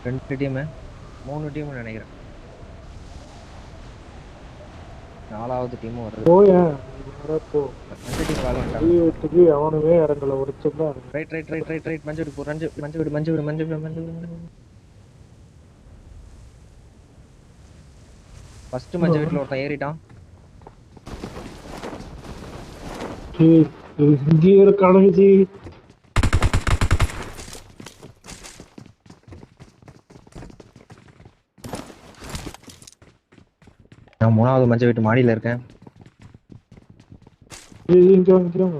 2 team 3 team நினைக்கிறேன். 4வது team வருது. போயா போ. 2 டீம் காலி பண்ணிட்டாங்க. வீட்டுக்கு அவனுமே இறங்கல ஒருத்தர். ரைட் மஞ்சு விடு மஞ்சு. ஃபர்ஸ்ட் மஞ்சு வீட்ல ஒருத்தன் ஏறிட்டான். இங்கே இருக்கானுங்க ஜி. நான் 3வது மஞ்சு வீட்டு மாடியில இருக்கேன். இங்க வந்துருங்க.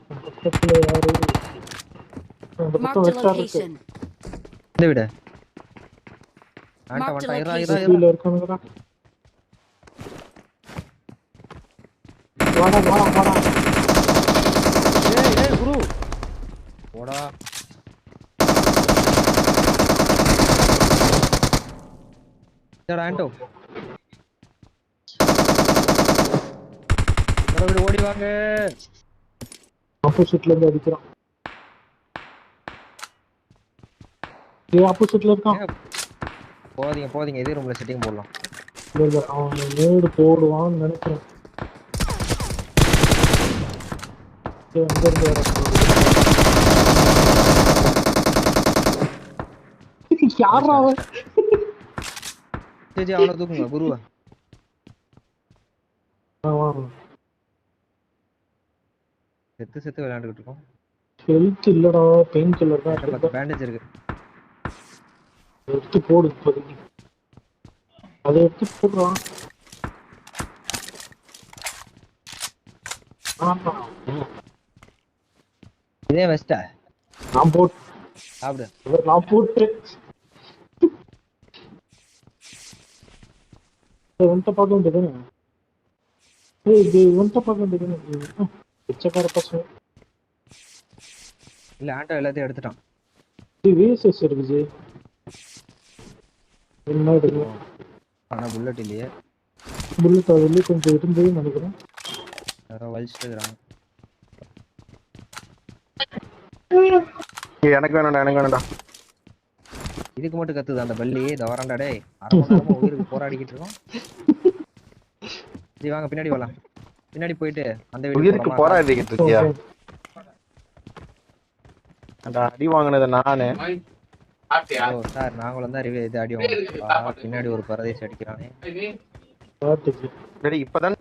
பக்கத்துல யாரு? அந்த பக்கம் வெஸ்டார் இருக்கு. இந்த வீடு. ஆண்டா கீழ இருக்கானுங்கடா. வாடா. ஏய் குரு. போடா. டேய் ஆண்டோ. வீடு ஓடி வாங்க. ஆப்போசிட்ல இருந்து அடிக்கிறான். ஆப்போசிட்ல இருக்கான். போதீங்க இதே ரூம்ல செட்டிங் போடலாம். இல்ல அவன் நேடு போடுவான்னு நினைக்கிறேன். யாரா அவன்? சரி அவனை தூக்குங்க குருவா. செத்து விளையாண்டுக்கிட்டு இருக்கோம். ஹெல்த் இல்லடா, பெயின் கில்லர் தான். 10 பேண்டேஜ் இருக்கு. எடுத்து போடு இப்போதைக்கு. அதை எடுத்து போடுறான். இதே வெஸ்டா நான் போட்டு சாப்பிடு. நான் போட்டு ஒன்ட்ட பார்க்க வேண்டியதுதானே. இது ஒன்ட்ட பார்க்க வேண்டியதுதானே. பிச்சைக்கார பசங்க. இல்ல ஆண்டோ எல்லாத்தையும் எடுத்துட்டான். விஎஸ்எஸ் இருக்குது. என்ன எடுக்கணும்? ஆனா புல்லட் இல்லையே. புல்லட் அதுல கொஞ்சம் இருந்தே நினைக்கிறேன். யாரோ வலிச்சுட்டு இருக்காங்க. எனக்கு வேணும்டா. இதுக்கு மட்டும் கத்துது அந்த பள்ளி. தவறாண்டா டேய். அரை மணி நேரமா உயிருக்கு போராடிக்கிட்டு இருக்கோம். சரி வாங்க பின்னாடி வரலாம். பின்னாடி போயிட்டு அந்த உயிருக்கு போராடிக்கிட்டு இருக்கியா? அந்த அடி வாங்கினது நானு. சார் நாங்களும் தான் இது அடி வாங்குவோம். பின்னாடி ஒரு பரதேசி அடிக்கிறானே. இப்பதான்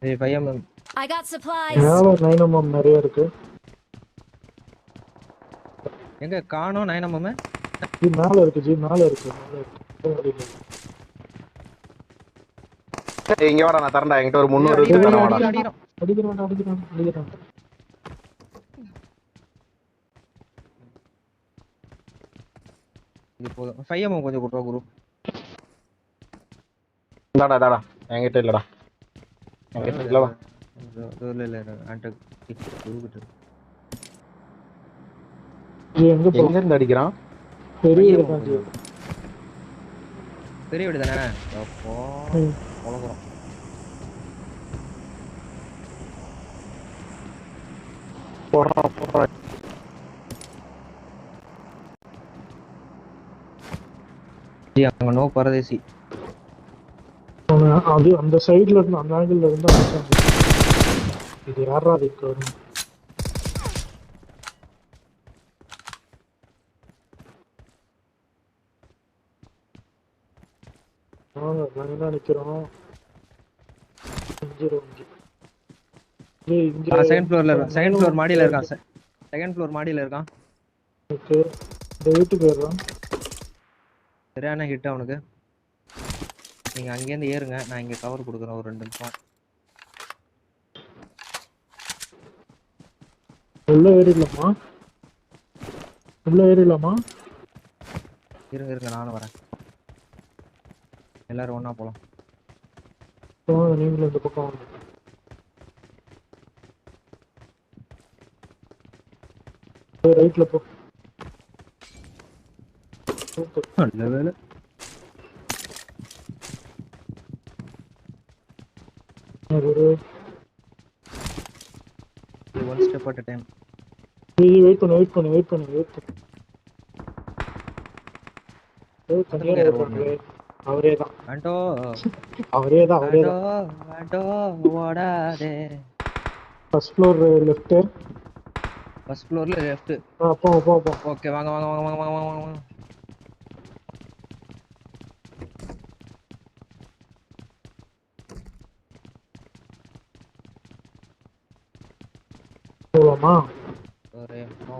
I got supplies. நிறைய இருக்கு. எங்க காணோம் 9mm? மேல இருக்கு ஜி, மேல இருக்கு. இங்க வாடா, நான் தரேன்டா. என்கிட்ட ஒரு 300 தரேன் வாடா. அடிக்கிறான். இது போதும். 5mm கொஞ்சம் கொடுறா குரு. தாடா என்கிட்ட இல்லடா. என்கிட்ட இல்லடா. இல்ல ஆண்டோ குருகிட்ட. எங்க இருந்து அடிக்கிறான்? பெரிய வீடு தானே. அப்போ உலகம் போடுறான். அங்க நோ பரதேசி. அது அந்த சைடுல இருந்து, அந்த ஆங்கிள் இருந்து அடிச்சாங்க. இது யாரா இருக்கு? நிக்கிறோம். செகண்ட் ஃப்ளோர் மாடியில இருக்கான். செகண்ட் ஃப்ளோர் மாடியில இருக்கான். ஓகே, இந்த வீட்டுக்கு போயிடுறான். சரியான ஹிட் அவனுக்கு. நீங்க அங்கேருந்து ஏறுங்க, நான் இங்க கவர் கொடுக்குறேன் ஒரு 2 நிமிஷம். உள்ள ஏறிடலாமா? இருங்க நானும் வரேன். எல்லாரும் ஒண்ணா போலாம். நீங்களும் இந்த பக்கம் வாங்க. ரைட்ல போ. நல்ல வேலை. ஒரு one step at time. Wait பண்ணு. அவரேதான் ஆண்டோ அவரேதான். ஆண்டோ ஆண்டோ ஓடாதே. First floor left. ஃபர்ஸ்ட் ஃப்ளோர்ல லெஃப்ட். போ. ஓகே வாங்க. போலாமா?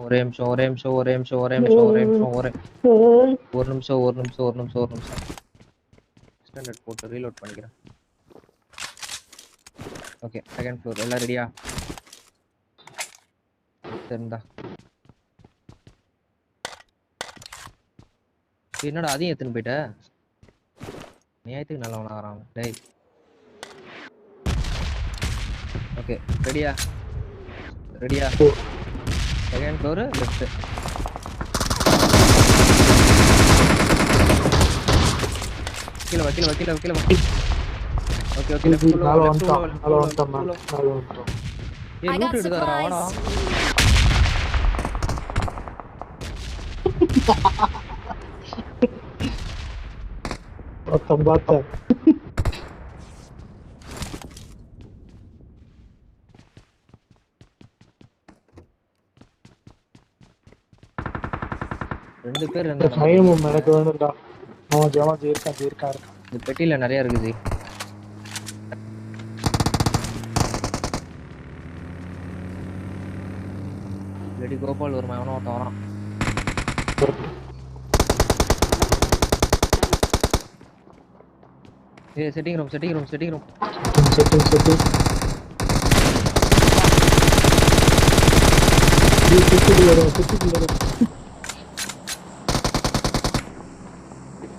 ஒரே நிமிஷம். ஸ்டாண்டர்ட் போட்டு ரீலோட் பண்ணிக்கிறேன். ஓகே செகண்ட் ஃப்ளோர் எல்லாம் ரெடியா? சரிடா. என்னடா அதையும் எடுத்துன்னு போயிட்ட? நேத்துக்கு நல்லவனா வரான் டேய். ஓகே ரெடியா? Second floor left. கீழ வா. ஓகே லெஃப்ட் உள்ள. மேல வந்துட்டான். ஏய் லூட் எடுக்காதடா வாடா. பார்த்தேன். ரெண்டு பேர் எனக்கு வேணும்டா. இருக்கான். இந்த பெட்டியில நிறைய இருக்குது. ரெடி கோபால் ஒரு மகனும் ஒருத்தன் வரான். ஏய் செட்டிங் ரூம். செட்டிங்.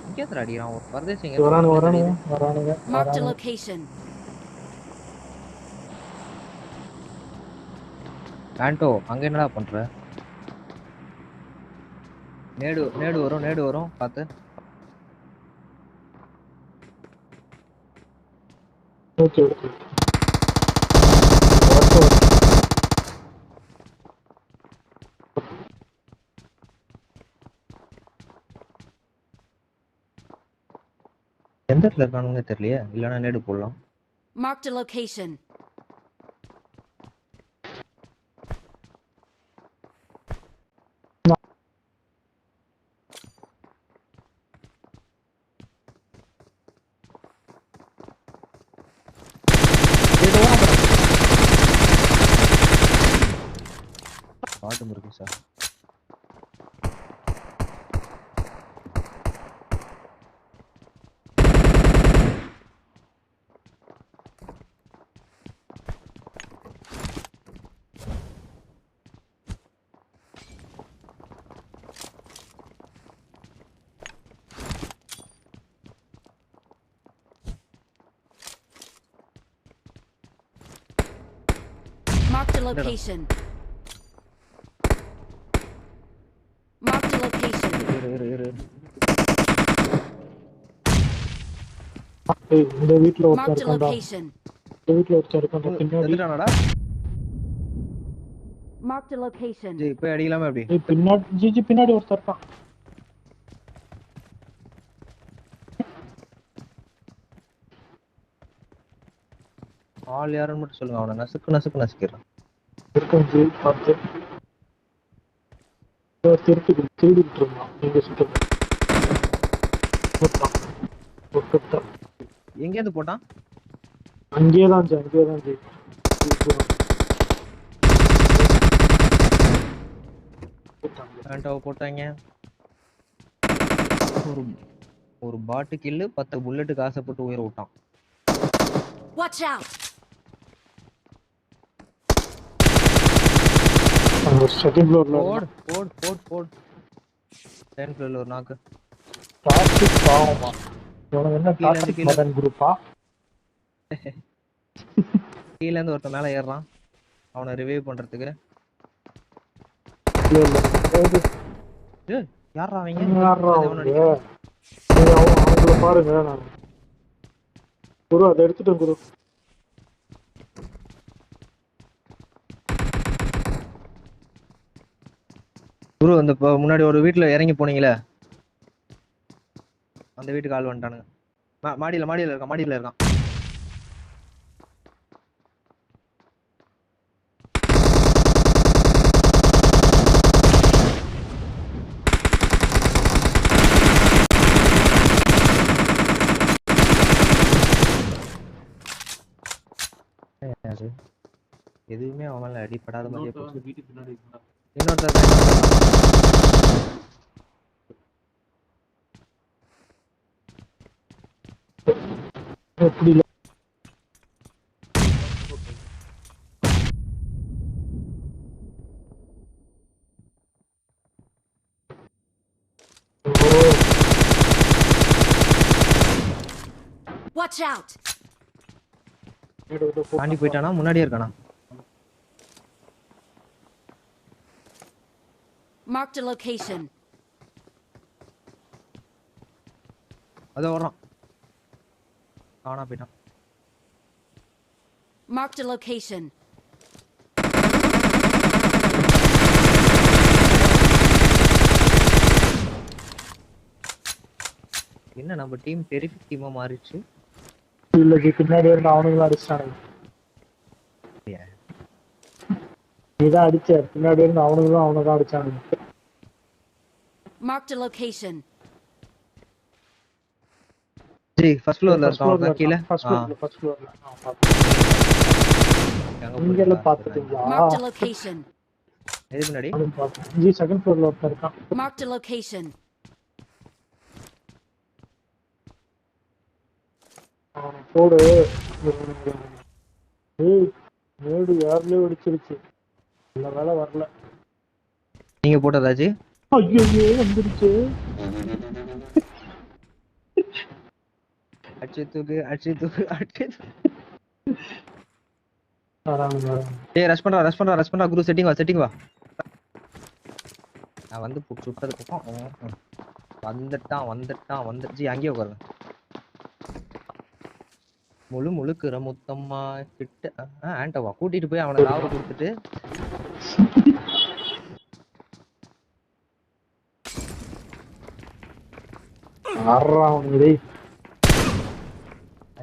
இங்கேத்துல அடிக்கிறான் ஒரு பரதேசிங்க. வரானுங்க. Marked a location. ஆண்டோ அங்க என்னடா பண்ற? நேடு வரும் பாத்து. ஓகே. எந்த இடத்துல இருக்கானுங்க தெரியலையே. இல்லைன்னா நேடு போடலாம். Marked a location. பாட்டும் இருக்கு சார். Marked a location. இரு. இந்த வீட்ல Marked a location. பின்னாடி. வந்துட்டானடா. Marked a location. ஜி போய் அடிக்கலாமா எப்படி? பின்னாடி ஒருத்தர் இருக்கான். ஆள் யாருன்னு மட்டும் சொல்லுங்க. அவனை நசுக்கிறான். பார்த்து திருடிட்டு இருந்தான். நீங்க எங்கேருந்து போட்டான்? அங்கேயேதான் ஆண்டோவை போட்டாங்க. ஒரு பாட்டு கில்லு 10 புல்லட்டுக்கு ஆசைப்பட்டு உயிரை விட்டான். Watch out. செகண்ட் ஃப்ளோர்ல போடு. செகண்ட் ஃப்ளோர்ல ஒரு நாக்கு. டாக்ஸிக் பாவமா? இவனுக்கு என்ன டாக்ஸிக் மதன் குரூப்பா? கீழ இருந்து ஒருத்தன் மேல ஏறுறான் அவனை ரிவைவ் பண்றதுக்கு. இல்ல இல்ல ஏய், ஏய் யாரா அவங்க யார்றா எவன் அவங்க? அடிக்கிறான்? நீங்க அவங்கள பாருங்க நான் குரு அதை எடுத்துட்டேன் குரு. குரு அந்த முன்னாடி ஒரு வீட்டுல இறங்கி போனீங்களே அந்த வீட்டுக்கு ஆள் வந்துட்டானுங்க. மாடியில இருக்கான். அது எதுவுமே அவன் மேல அடிப்படாத மாதிரியே போச்சு. இன்னொருத்தர் எப்படி இல்ல Watch out! தாண்டி போயிட்டானா முன்னாடியே இருக்கானா? Marked a location. அதோ வர்றான். காணா போயிட்டான். Marked a location. என்ன நம்ம டீம் டெரிஃபிக் டீமா மாறிடுச்சு. இல்ல ஜி, பின்னாடி இருந்து அவனுங்களும் அடிச்சிட்டானுங்க. நீதான் அடிச்ச, பின்னாடி இருந்து அவனுங்களும் அவனதான் அடிச்சானுங்க. Marked a location. G first ஃப்ளோர்ல ஃபர்ஸ்ட் இருக்கான் ஃப்ளோர்ல ஒருத்தன் கீழ. ஃபர்ஸ்ட் ஃப்ளோர்ல எங்க நீங்க எல்லாம் போயிட்டான்? பாத்துட்டீங்களா? Marked a location. எது முன்னாடி? நானும் பார்த்தேன். ஜி செகண்ட் ஃப்ளோர்ல ஒருத்தன் இருக்கான். Marked a location. அவனை போடு. ஏய், மேடு யாருலயே வெடிச்சிருச்சு. நல்ல வேலை வரல. நீங்க போட்டதாச்சு? ஐயோ வந்துருச்சு. அடிச்சு தூக்கு. வராங்க. ஏய் ரஷ் பண்றா குரு. செட்டிங் வா. நான் வந்து சுட்டதுக்கு அப்புறம் வந்துட்டான். ஜி அங்கேயே உட்காருங்க. முழுக்குற முத்தம்மா கிட்ட ஆண்டவா கூட்டிட்டு போய் அவனை லாவ கொடுத்துட்டு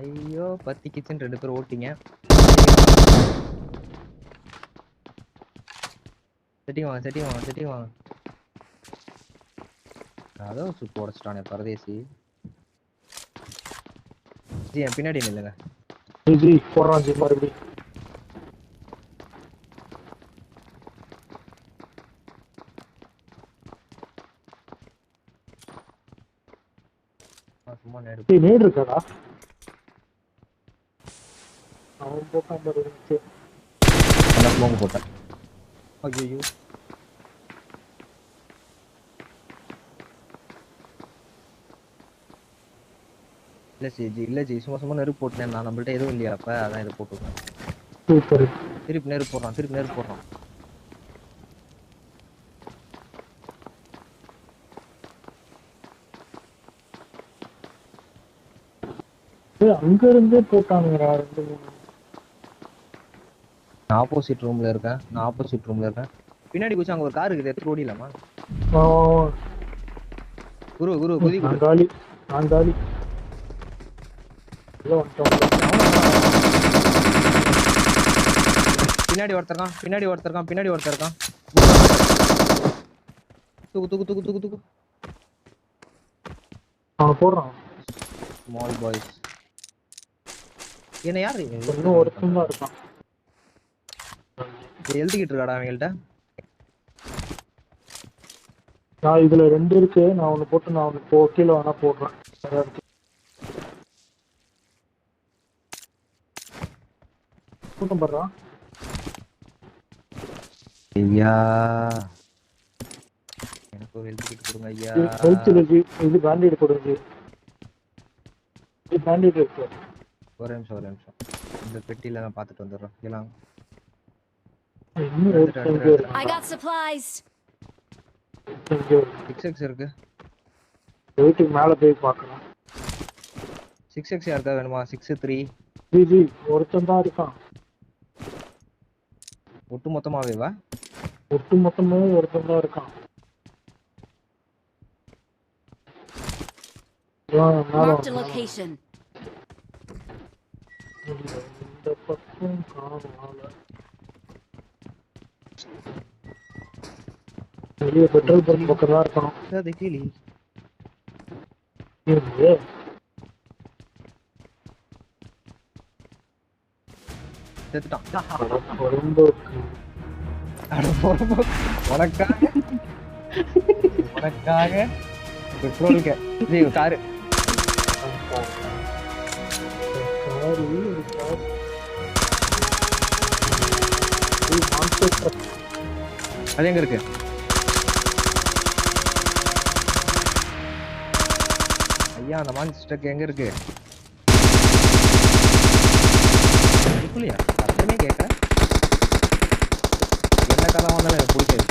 ஐயோ பத்தி கிச்சன் 2 பேர் ஓட்டிங்க. செட்டிங் வாங்க. அதோ சுட்டு உடச்சிட்டானே பரதேசி. ஜி என் பின்னாடி நில்லுங்க. ஜி போடுறான் ஜி மறுபடியும். சும்மா நேடு இருக்காடா. அவன் போட்டான் பாரு. ஸ்மோக் போட்டேன். ஐயோ இல்ல ஜி சும்மா நெருப்பு போட்டேன். நான் நம்மள்ட்ட எதுவும் இல்லையா அப்ப அதான் இதை போட்டுருக்கேன். சூப்பர். திருப்பி நெருப்பு போடுறான். அங்க இருந்தே போட்டானுங்கடா 2-3. ஆப்போசிட் ரூம்ல இருக்கேன். பின்னாடி குச்சி அங்க ஒரு கார் இருக்குது. எடுத்து ஓடிடலாமா? குரு குதி. நான் காலி. பின்னாடி ஒருத்தர் இருக்கான். தூக்கு. அவன் போடுறான். Small boys. என்ன யாரு இன்னும் ஒருத்தன் தான் இருக்கான். எழுதிக்கிட்டு இருக்காடா அவங்கள்ட்ட. நான் இதுல 2 இருக்கு. நான் ஒண்ணு போட்டு நான் ஒண்ணு கீழே வேணா போடுறேன். கூட்டம் போடுறான். ஐயா எனக்கு ஒரு எழுதிக்கிட்டு கொடுங்க ஐயா. இது பேண்டேட் கொடுங்க. இது பேண்டேட் இருக்கு. ஒரு நிமிஷம். இந்த பெட்டியில நான் பார்த்துட்டு வந்துடுறேன். எல்லாம் I got supplies. இங்கே 6x இருக்கு. வீட்டுக்கு மேலே போய் பார்க்கலாம். 6x யாருக்கா வேணுமா? 6-3 ஜி ஒருத்தன் தான் இருக்கான். ஒட்டு மொத்தமாவே வா. ஒட்டு மொத்தமே ஒருத்தன் தான் இருக்கான். Marked a location. இந்த பக்கம் காணால. வெளியே பெட்ரோல் பங்க் பக்கம் தான் இருக்கான். அது கீழே செத்துட்டான். உனக்காக பெட்ரோலுக்கு காரு அது எங்க இருக்கு? ஐயா அந்த மான்ஸ்டர் எங்க இருக்கு? அதுக்குள்ளயா? அர்த்தமே கேட்கல. என்ன காலம் வந்தாலும் எனக்கு பிடிக்காது.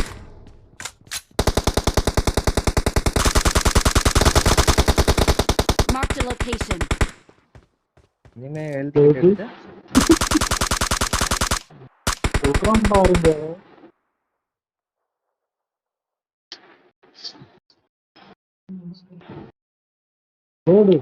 Marked a location. இனிமே எழுதி எடுத்து பாருங்க. ஓடு